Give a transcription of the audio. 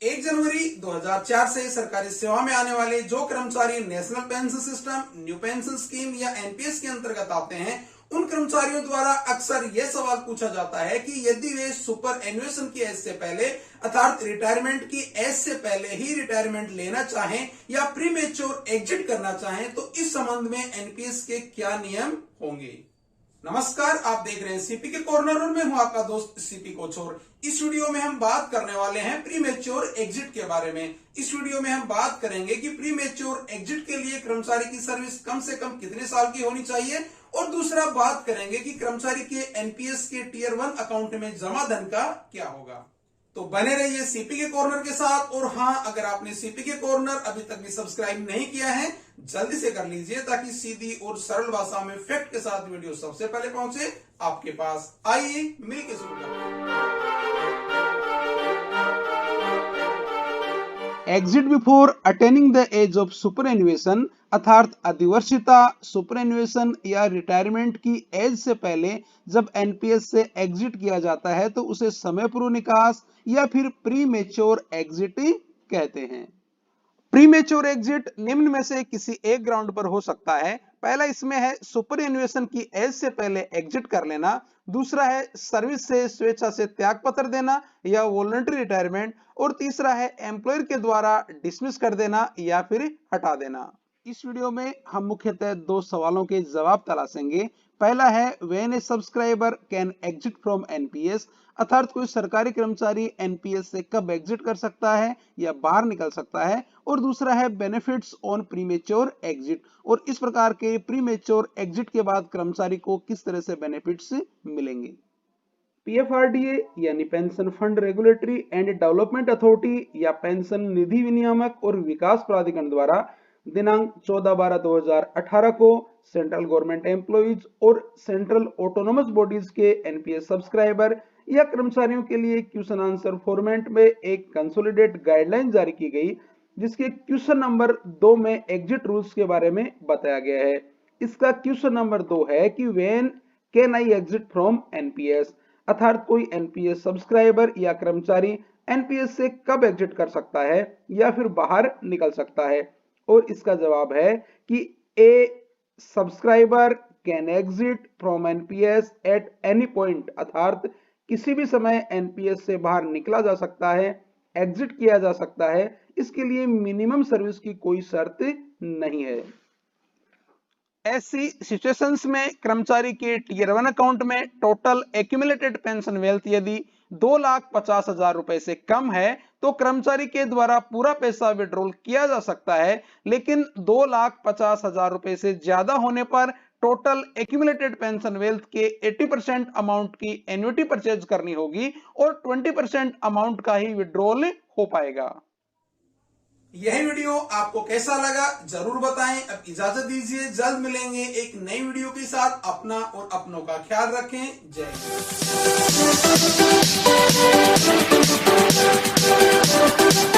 1 जनवरी 2004 से सरकारी सेवा में आने वाले जो कर्मचारी national pension system, new pension scheme या एनपीएस के अंतर्गत आते हैं, उन कर्मचारियों द्वारा अक्सर यह सवाल पूछा जाता है कि यदि वे सुपर एन्युएशन की एज से पहले अर्थात रिटायरमेंट की एज से पहले ही रिटायरमेंट लेना चाहें या प्रीमेच्योर एग्जिट करना चाहें तो इस संबंध में एनपीएस के क्या नियम होंगे। नमस्कार, आप देख रहे हैं सीपी के कॉर्नर और मैं हूं आपका दोस्त सीपी कोचोर। इस वीडियो में हम बात करने वाले हैं प्रीमेच्योर एग्जिट के बारे में। इस वीडियो में हम बात करेंगे कि प्रीमेच्योर एग्जिट के लिए कर्मचारी की सर्विस कम से कम कितने साल की होनी चाहिए और दूसरा बात करेंगे कि कर्मचारी के एनपीएस के टियर 1 अकाउंट में जमा धन का क्या होगा। तो बने रहिए सीपी के कॉर्नर के साथ। और हां, अगर आपने सीपी के कॉर्नर अभी तक भी सब्सक्राइब नहीं किया है, जल्दी से कर लीजिए ताकि सीधी और सरल भाषा में फैक्ट के साथ वीडियो सबसे पहले पहुंचे आपके पास। आइए मिलकर शुरू करते हैं। Exit before attaining the age of superannuation अर्थात अधिवर्षिता, सुपरएन्युएशन या रिटायरमेंट की एज से पहले जब एनपीएस से एग्जिट किया जाता है तो उसे समय पूर्व निकास या फिर प्रीमेच्योर एग्जिट कहते हैं। प्रीमेच्योर एग्जिट निम्न में से किसी एक ग्राउंड पर हो सकता है। पहला इसमें है सुपरएन्युएशन की एज से पहले एग्जिट कर लेना, दूसरा है सर्विस से स्वेच्छा से त्याग पत्र देना या वॉलंटरी रिटायरमेंट, और तीसरा है एम्प्लॉयर के द्वारा डिसमिस कर देना या फिर हटा देना। इस वीडियो में हम मुख्यतः दो सवालों के जवाब तलाशेंगे। पहला है when A subscriber can exit from NPS अर्थात कोई सरकारी कर्मचारी एनपीएस से कब एग्जिट कर सकता है या बाहर निकल सकता है, और दूसरा है बेनिफिट्स ऑन प्रीमेच्योर एग्जिट और इस प्रकार के प्रीमेच्योर एग्जिट के बाद कर्मचारी को किस तरह से बेनिफिट्स मिलेंगे। पीएफआरडीए यानी pension fund regulatory and development authority या पेंशन निधि विनियामक और विकास प्राधिकरण द्वारा दिनांक 14/12/2018 को सेंट्रल गवर्नमेंट एम्प्लॉइज और सेंट्रल ऑटोनोमस बॉडीज के एनपीएस सब्सक्राइबर या कर्मचारियों के लिए क्वेश्चन आंसर फॉर्मेट में एक कंसोलिडेट गाइडलाइन जारी की गई, जिसके क्वेश्चन नंबर 2 में एग्जिट रूल्स के बारे में बताया गया है। इसका क्वेश्चन नंबर 2 है कि when can I exit from NPS अर्थात कोई एनपीएस सब्सक्राइबर या कर्मचारी एनपीएस से कब एग्जिट कर सकता है या फिर बाहर निकल सकता है, और इसका जवाब है कि a subscriber can exit from NPS at any point अर्थात किसी भी समय एनपीएस से बाहर निकला जा सकता है, एग्जिट किया जा सकता है। इसके लिए मिनिमम सर्विस की कोई शर्त नहीं है। ऐसी सिचुएशंस में कर्मचारी के टियर 1 अकाउंट में टोटल एक्यूमुलेटेड पेंशन वेल्थ यदि 2,50,000 रुपए से कम है तो कर्मचारी के द्वारा पूरा पैसा विड्रॉल किया जा सकता है, लेकिन 2,50,000 रुपए से ज्यादा होने पर टोटल एक्यूमुलेटेड पेंशन वेल्थ के 80% अमाउंट की एन्युटी परचेज करनी होगी और 20% अमाउंट का ही विड्रॉल हो पाएगा। यह वीडियो आपको कैसा लगा जरूर बताएं। अब इजाजत दीजिए, जल्द मिलेंगे एक नई वीडियो के साथ। अपना और अपनों का ख्याल रखें। जय हिंद।